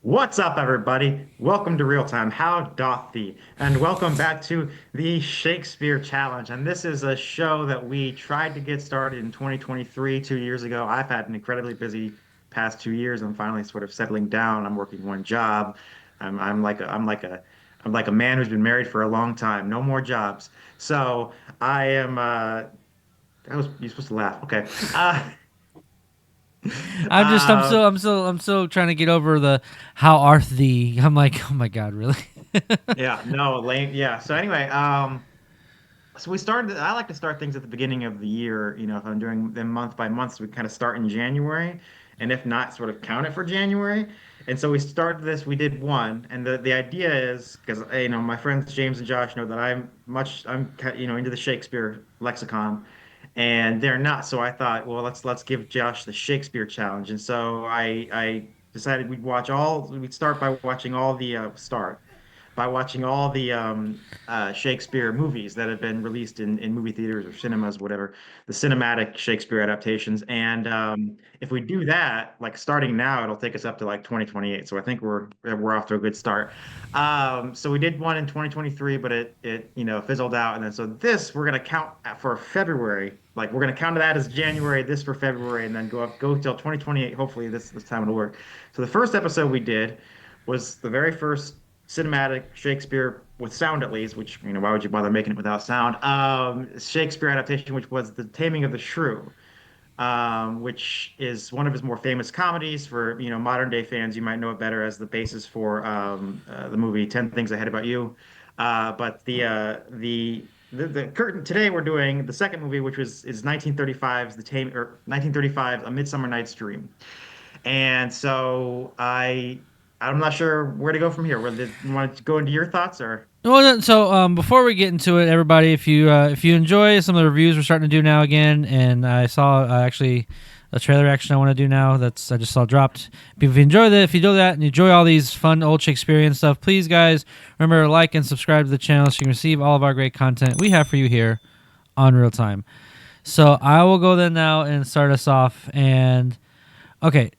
What's up, everybody? Welcome to Real Time. How doth thee? And welcome back to the Shakespeare Challenge. And this is a show that we tried to get started in 2023, 2 years ago. I've had an incredibly busy past 2 years. I'm finally sort of settling down. I'm working one job. I'm like a man who's been married for a long time. No more jobs. So I am. You're supposed to laugh. Okay. I'm just Um, I'm still trying to get over the how art thee. I'm like, oh my god, really? yeah. No. Lame. Yeah. So anyway. So we started, I like to start things at the beginning of the year, if I'm doing them month by month, so we kind of start in January, and if not, sort of count it for January. And so we started this, we did one, and the idea is, because, my friends James and Josh know that into the Shakespeare lexicon, and they're not. So I thought, well, let's give Josh the Shakespeare challenge. And so I decided we'd start by watching all the, Shakespeare movies that have been released in movie theaters or cinemas, whatever, the cinematic Shakespeare adaptations. And if we do that, like starting now, it'll take us up to like 2028. So I think we're off to a good start. So we did one in 2023, but it fizzled out. And then so this we're gonna count for February. Like we're gonna count that as January, this for February, and then go till 2028. Hopefully this time it'll work. So the first episode we did was the very first cinematic Shakespeare with sound at least, which why would you bother making it without sound? Shakespeare adaptation, which was The Taming of the Shrew, which is one of his more famous comedies. For modern day fans, you might know it better as the basis for the movie Ten Things I Hate About You. But the curtain today we're doing the second movie, which is 1935's The Tame or 1935 A Midsummer Night's Dream. And so I'm not sure where to go from here. Whether you want to go into your thoughts or Before we get into it, everybody, if you enjoy some of the reviews we're starting to do now again, and I saw actually a trailer action I want to do now that's I just saw dropped. If you enjoy that, if you do that and you enjoy all these fun old Shakespearean stuff, please guys remember to like and subscribe to the channel so you can receive all of our great content we have for you here on Real Time. So I will go then now and start us off. And okay,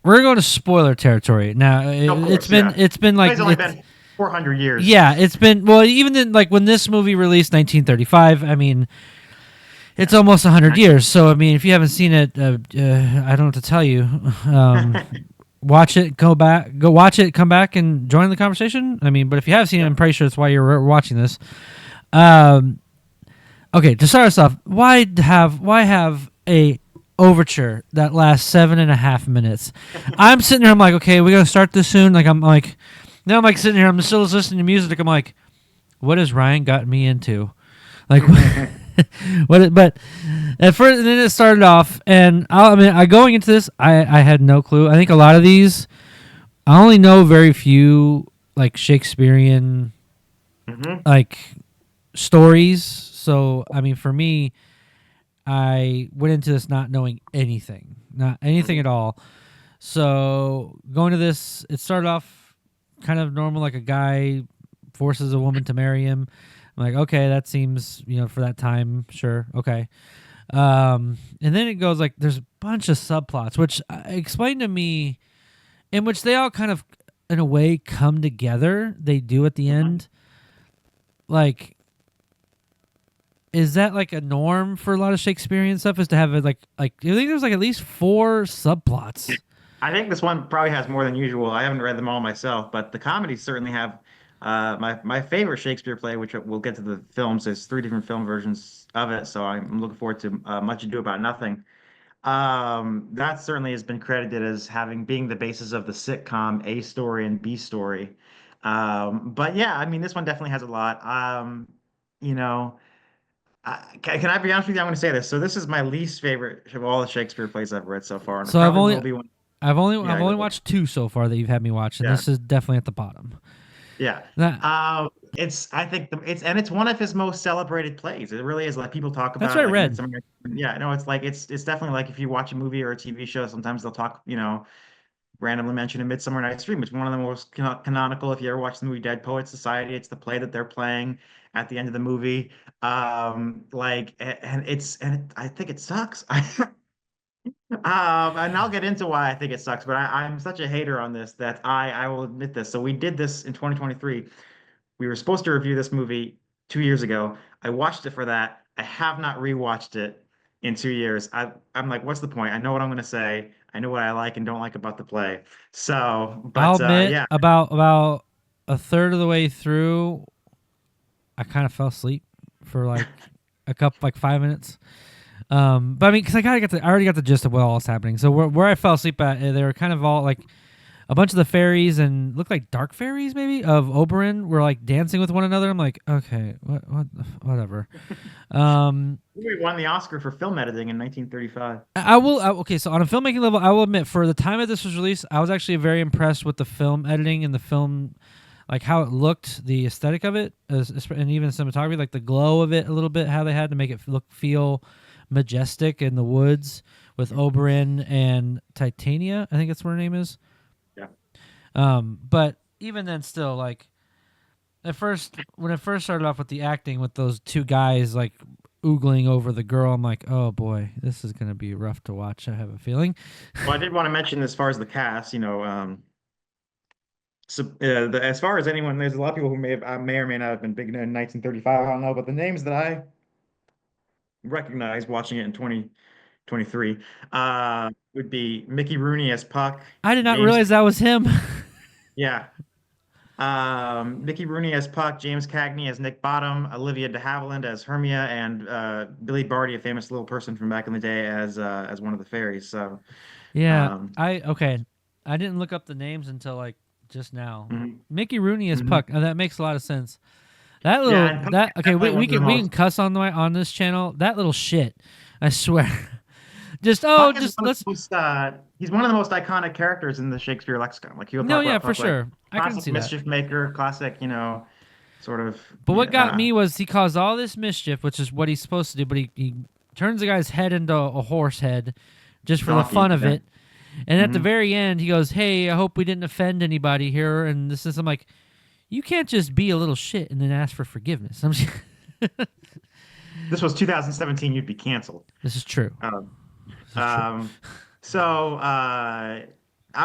we're going to spoiler territory now. of course, yeah. It's been like It's only been 400 years. yeah, it's been well even then like when this movie released 1935. I mean, it's Yeah. almost 100 years. So I mean, if you haven't seen it, I don't know what to tell you. Watch it, go watch it, come back and join the conversation. I mean, but if you have seen it, Yeah. I'm pretty sure that's why you're watching this. Um, okay, to start us off, why have a overture that lasts 7.5 minutes? I'm sitting here, I'm like, okay, we gotta start this soon. Like I'm like, now I'm like sitting here, I'm still listening to music. I'm like, what has Ryan got me into? Like, but at first, and then it started off, and I mean, I going into this, I had no clue. I think a lot of these, I only know very few like Shakespearean Hmm. like stories. So I mean, for me, I went into this not knowing anything, not anything Hmm. at all. So going to this, it started off kind of normal, like a guy forces a woman to marry him. I'm like, okay, that seems, for that time, sure, okay. And then it goes like there's a bunch of subplots, which explain to me, in which they all kind of, in a way, come together. They do at the Hmm. end. Like, is that like a norm for a lot of Shakespearean stuff? Is to have it like I think there's like at least four subplots. I think this one probably has more than usual. I haven't read them all myself, but the comedies certainly have. My favorite Shakespeare play, which we'll get to the films, there's three different film versions of it, so I'm looking forward to Much Ado About Nothing. That certainly has been credited as having being the basis of the sitcom A Story and B Story. But yeah, I mean, this one definitely has a lot. You know, can I be honest with you? I'm going to say this. So this is my least favorite of all the Shakespeare plays I've read so far, and it So I've probably only will be one. I've Yeah, go only ahead. watched two so far that you've had me watch, and Yeah, this is definitely at the bottom. yeah. That It's I think it's one of his most celebrated plays. It really is. Like people talk that's about what it I like read. Midsummer. Yeah, no, it's like it's definitely like if you watch a movie or a TV show, sometimes they'll talk, randomly mention A Midsummer Night's Dream. It's one of the most canonical. If you ever watch the movie Dead Poets Society, it's the play that they're playing at the end of the movie. And I think it sucks. And I'll get into why I think it sucks, but I'm such a hater on this that I will admit this. So we did this in 2023. We were supposed to review this movie 2 years ago. I watched it for that. I have not rewatched it in 2 years. I'm like, what's the point? I know what I'm going to say. I know what I like and don't like about the play. So, I'll but admit, yeah, about a third of the way through, I kind of fell asleep for like a couple, like 5 minutes. But I mean, because I already got the gist of what all is happening. So where I fell asleep at, they were kind of all like a bunch of the fairies and looked like dark fairies maybe of Oberon were like dancing with one another. I'm like, okay, whatever. Um, we won the Oscar for film editing in 1935. okay, so on a filmmaking level, I will admit for the time that this was released, I was actually very impressed with the film editing and the film, like how it looked, the aesthetic of it, and even cinematography, like the glow of it a little bit, how they had to make it feel majestic in the woods with Oberon and Titania. I think that's what her name is. Yeah. But even then, still, like at first, when it first started off with the acting with those two guys like oogling over the girl, I'm like, oh boy, this is gonna be rough to watch. I have a feeling. Well, I did want to mention as far as the cast, so as far as anyone, there's a lot of people who may or may not have been big in 1935. I don't know, but the names that I recognize watching it in 2023 would be Mickey Rooney as Puck, I did not James, realize that was him. yeah, Mickey Rooney as Puck, James Cagney as Nick Bottom, Olivia de Havilland as Hermia, and Billy Barty, a famous little person from back in the day, as one of the fairies. So, Yeah, um, okay. I didn't look up the names until like just now. mhm, Mickey Rooney is mhm. Puck. That makes a lot of sense. That Yeah, little and Puck that is okay. definitely one We of the can most. cuss on this channel. That little shit. I swear. just Puck is just one of let's the most. He's one of the most iconic characters in the Shakespeare lexicon. Like you'll no, talk yeah, about for Puck, like sure. I can classic see that. mischief maker, classic, sort of. But what got Yeah, me was he caused all this mischief, which is what he's supposed to do. But he turns the guy's head into a horse head, just for the donkey. fun of Yeah. it. And at the Hmm. very end, he goes, "Hey, I hope we didn't offend anybody here." And this is I'm like, you can't just be a little shit and then ask for forgiveness. This was 2017. You'd be canceled. This is true. Um, This is true. um, so I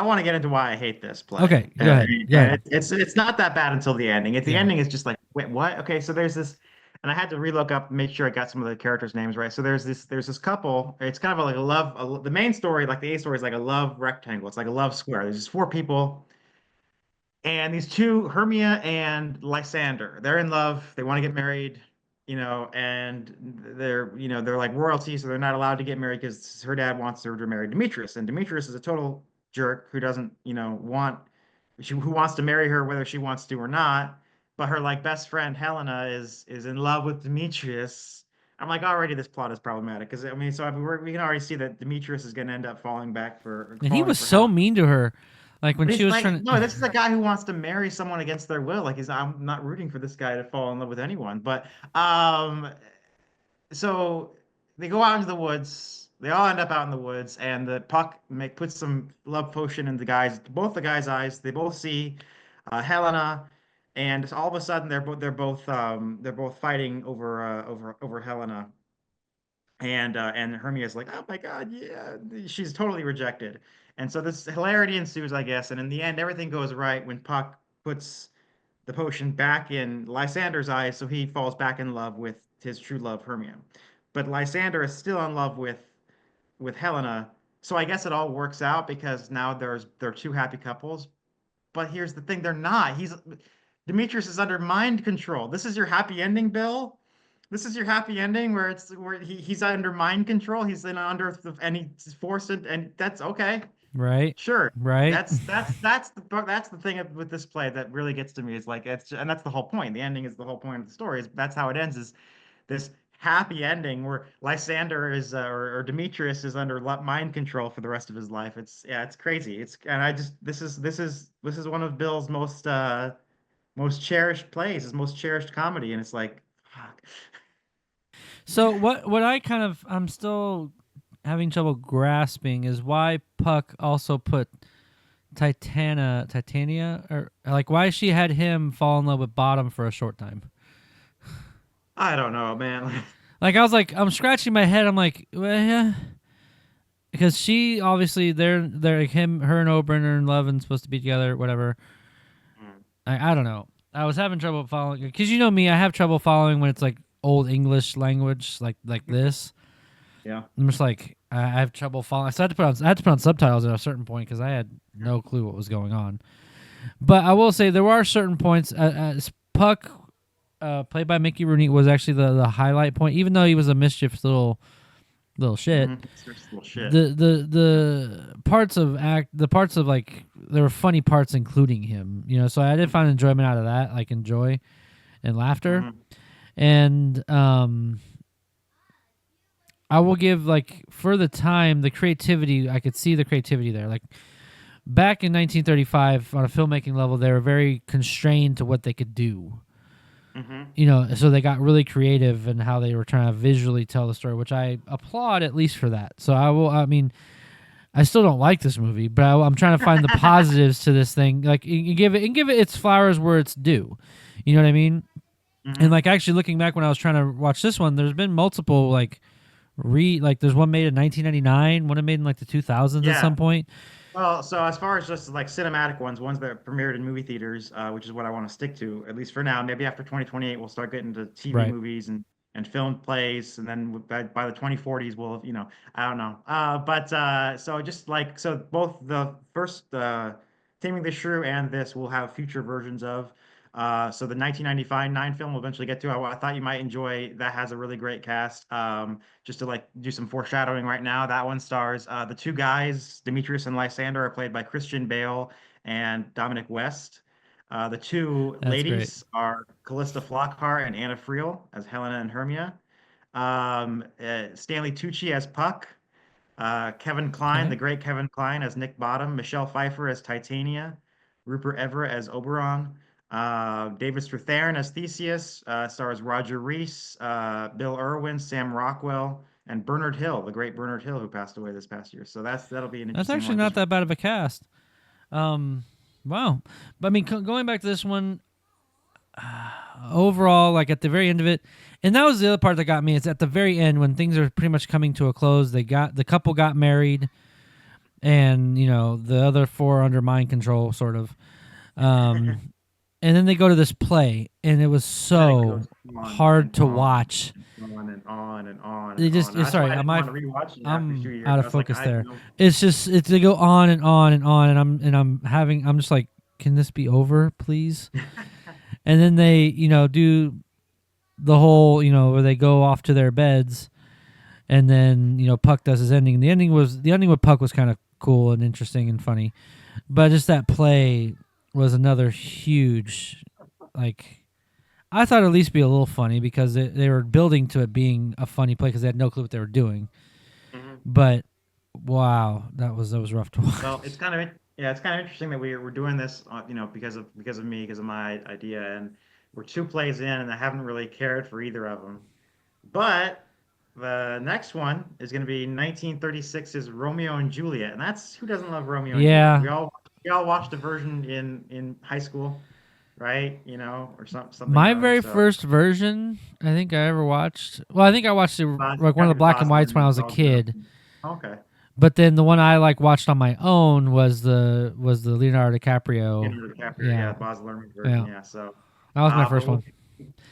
want to get into why I hate this play, Okay, go ahead. Go and ahead. it's not that bad until the ending. At the Yeah. ending, it's just like, wait, what? Okay, so there's this, and I had to relook up, make sure I got some of the characters' names right. So there's this couple. It's kind of like the main story, like the A story, is like a love rectangle. It's like a love square. There's just four people. And these two, Hermia and Lysander, they're in love. They want to get married, and they're like royalty, so they're not allowed to get married because her dad wants her to marry Demetrius. And Demetrius is a total jerk who doesn't, who wants to marry her whether she wants to or not. But her like best friend Helena is in love with Demetrius. I'm like, already this plot is problematic because I mean, so I mean, we can already see that Demetrius is going to end up And he falling was for so Helena. mean to her. Like when But she he's was like, trying no, to this is a guy who wants to marry someone against their will. Like I'm not rooting for this guy to fall in love with anyone. But so they go out into the woods. They all end up out in the woods, and the Puck puts some love potion in both the guys' eyes. They both see Helena, and all of a sudden they're both fighting over Helena. And Hermia's like, oh my God, yeah, she's totally rejected. And so this hilarity ensues, I guess. And in the end, everything goes right when Puck puts the potion back in Lysander's eyes, so he falls back in love with his true love, Hermia. But Lysander is still in love with Helena. So I guess it all works out because now they're two happy couples. But here's the thing, they're not. Demetrius is under mind control. This is your happy ending, Bill. This is your happy ending where he's under mind control. He's and he's forced it, and that's okay. right, Sure. right. That's the thing with this play that really gets to me is like and that's the whole point. The ending is the whole point of the story. That's how it ends. Is this happy ending where Lysander or Demetrius is under mind control for the rest of his life. It's crazy. And I just this is one of Bill's most cherished plays, his most cherished comedy, and it's like, fuck. So what I'm still having trouble grasping is why Puck also put Titania, or like why she had him fall in love with Bottom for a short time. I don't know, man. Like I was like, I'm scratching my head. I'm like, well, yeah. because she obviously they're her and Oberyn are in love and supposed to be together, whatever. Mm. I don't know. I was having trouble following because you know me, I have trouble following when it's like old English language like this. Yeah. I'm just like I have trouble following. So I had to put on subtitles at a certain point because I had no clue what was going on. But I will say there are certain points. Puck, played by Mickey Rooney, was actually the highlight point, even though he was a mischievous little shit. It's just a little shit. The parts of like there were funny parts including him, so I did find enjoyment out of that, like enjoy and laughter. Mhm. And I will give, like, for the time, the creativity, I could see the creativity there. Like back in 1935 on a filmmaking level, they were very constrained to what they could do. Mhm. So they got really creative in how they were trying to visually tell the story, which I applaud at least for that. So I mean, I still don't like this movie, but I'm trying to find the positives to this thing. Like, you give it its flowers where it's due. You know what I mean? And Mhm. like actually looking back when I was trying to watch this one, there's been multiple like there's one made in 1999, one made in like the 2000s at some Yeah. point. Well, so as far as just like cinematic ones that premiered in movie theaters, which is what I want to stick to, at least for now. Maybe after 2028, we'll start getting to TV Right. movies and filmed plays, and then by the 2040s, we'll, I don't know. So just like so, both the first Taming the Shrew and this will have future versions of. So the 1995 Nine film we'll eventually get to. I thought you might enjoy. That has a really great cast. Just to like do some foreshadowing right now, that one stars the two guys, Demetrius and Lysander, are played by Christian Bale and Dominic West. The two That's great. ladies are Callista Flockhart and Anna Friel as Helena and Hermia. Stanley Tucci as Puck. Kevin Kline, Okay. the great Kevin Kline as Nick Bottom. Michelle Pfeiffer as Titania. Rupert Everett as Oberon. David Strathairn as Theseus, stars Roger Rees, Bill Irwin, Sam Rockwell, and Bernard Hill, the great Bernard Hill, who passed away this past year. So that'll be an That's interesting actually one. not Just that bad of a cast. Um, wow. But I mean, going back to this one, overall, like at the very end of it, and that was the other part that got me. It's at the very end when things are pretty much coming to a close. The couple got married, and the other four under mind control, sort of. Um, and then they go to this play, and it was then it so goes on hard and to on watch. and on and on and on They and just on. That's why sorry, I didn't I'm want to rewatch it after I'm 2 years. out I of was like, focus I there. don't. It's they go on and on and on, and I'm just like, can this be over, please? And then they do the whole where they go off to their beds, and then Puck does his ending. The ending with Puck was kind of cool and interesting and funny, but just that play was another huge, like, I thought it'd at least be a little funny because they were building to it being a funny play because they had no clue what they were doing. Mhm. But wow, that was rough to Well, watch. it's kind of interesting that we're doing this, because of me, because of my idea, and we're two plays in, and I haven't really cared for either of them. But the next one is going to be 1936's Romeo and Juliet, and that's who doesn't love Romeo and Juliet? Yeah, We all watched a version in high school, right? Or something or my other. very So first version I think I ever watched. Well, I think I watched it like one of the black and Bosler whites when I and was a Bosler. kid. Okay, But then the one I like watched on my own was the Leonardo DiCaprio. Leonardo DiCaprio, Yeah, yeah, Baz Luhrmann version, yeah, yeah. So, that was my but first one.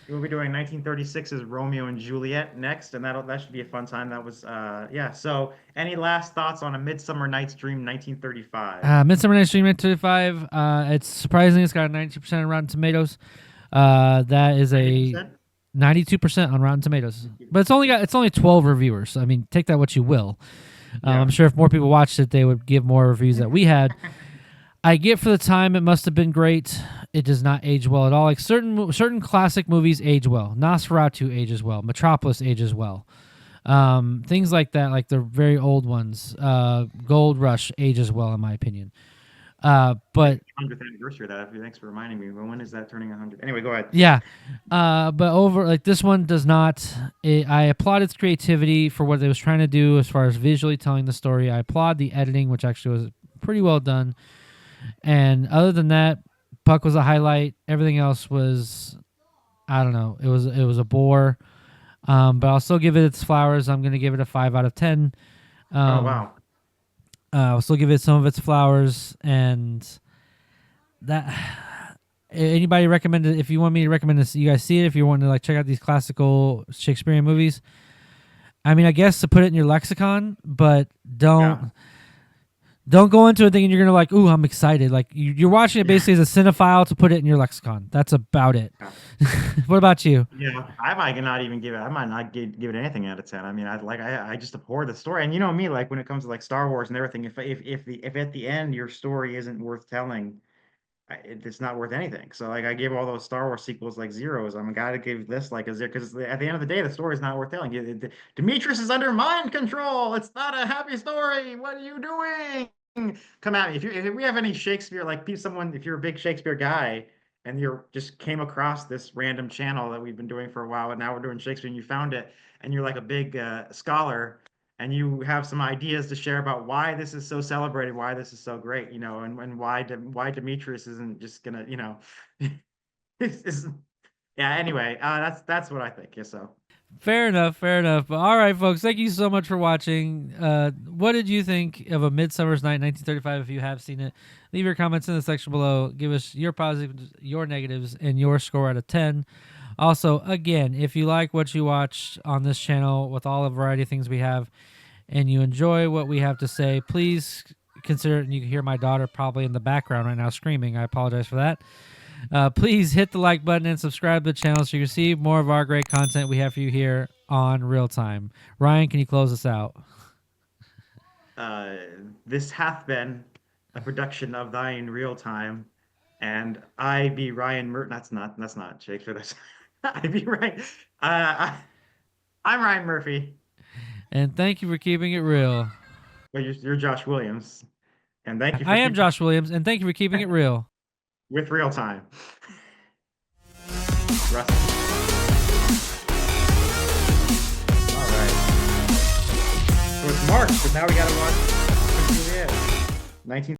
we'll be doing 1936's Romeo and Juliet next, and that should be a fun time. That was yeah. So, any last thoughts on A Midsummer Night's Dream 1935? Midsummer Night's Dream 1935. It's surprising it's got a 92% on Rotten Tomatoes. That is a 90%? 92% on Rotten Tomatoes, but it's only 12 reviewers. So, I mean, take that what you will. Yeah. I'm sure if more people watched it, they would give more reviews that we had. I get for the time it must have been great. It does not age well at all. Like certain classic movies age well. Nosferatu ages well. Metropolis ages well. Things like that, like the very old ones. Gold Rush ages well, in my opinion. But 100th anniversary of that. Thanks for reminding me. When is that turning 100? Anyway, go ahead. yeah, but over like this one does not. I applaud its creativity for what it was trying to do as far as visually telling the story. I applaud the editing, which actually was pretty well done. And other than that, Puck was a highlight. Everything else was, I don't know. It was a bore. But I'll still give it its flowers. I'm gonna give it a 5 out of 10. Oh, Um, wow. I'll still give it some of its flowers, and that. Anybody recommend it? If you want me to recommend this, you guys see it. If you want to like check out these classical Shakespearean movies, I mean, I guess to put it in your lexicon, but Yeah. don't go into it thinking you're gonna like, ooh, I'm excited. Like you're watching it Yeah. basically as a cinephile to put it in your lexicon. That's about it. Yeah. What about you? Yeah, I might not even give it. I might not give it anything out of 10. I mean, I just abhor the story. And you know me, like when it comes to like Star Wars and everything, if at the end your story isn't worth telling, it's not worth anything. So like I gave all those Star Wars sequels like zeros. I'm gotta give this like a zero because at the end of the day, the story is not worth telling. Demetrius is under mind control. It's not a happy story. What are you doing? Come at me if we have any Shakespeare like someone if you're a big Shakespeare guy and you're just came across this random channel that we've been doing for a while and now we're doing Shakespeare and you found it and you're like a big scholar and you have some ideas to share about why this is so celebrated, why this is so great, and why Demetrius isn't just gonna, is yeah. Anyway, that's what I think. Yeah. So, Fair enough, fair enough. But all right, folks, thank you so much for watching. What did you think of A Midsummer's Night, 1935? If you have seen it, leave your comments in the section below. Give us your positives, your negatives, and your score out of 10. Also, again, if you like what you watch on this channel with all the variety of things we have, and you enjoy what we have to say, please consider it. And you can hear my daughter probably in the background right now screaming. I apologize for that. Please hit the like button and subscribe to the channel so you receive more of our great content we have for you here on Real Time. Ryan, can you close us out? uh, this hath been a production of Thine Real Time, and I be Ryan Mer. That's not Shakespeare. That's I be Ryan. I'm Ryan Murphy, And thank you for keeping it real. but you're Josh Williams, and thank you I for am keeping Josh Williams, and thank you for keeping it real. with Real Time. Russ. All right. So it's March, but now we gotta watch 19.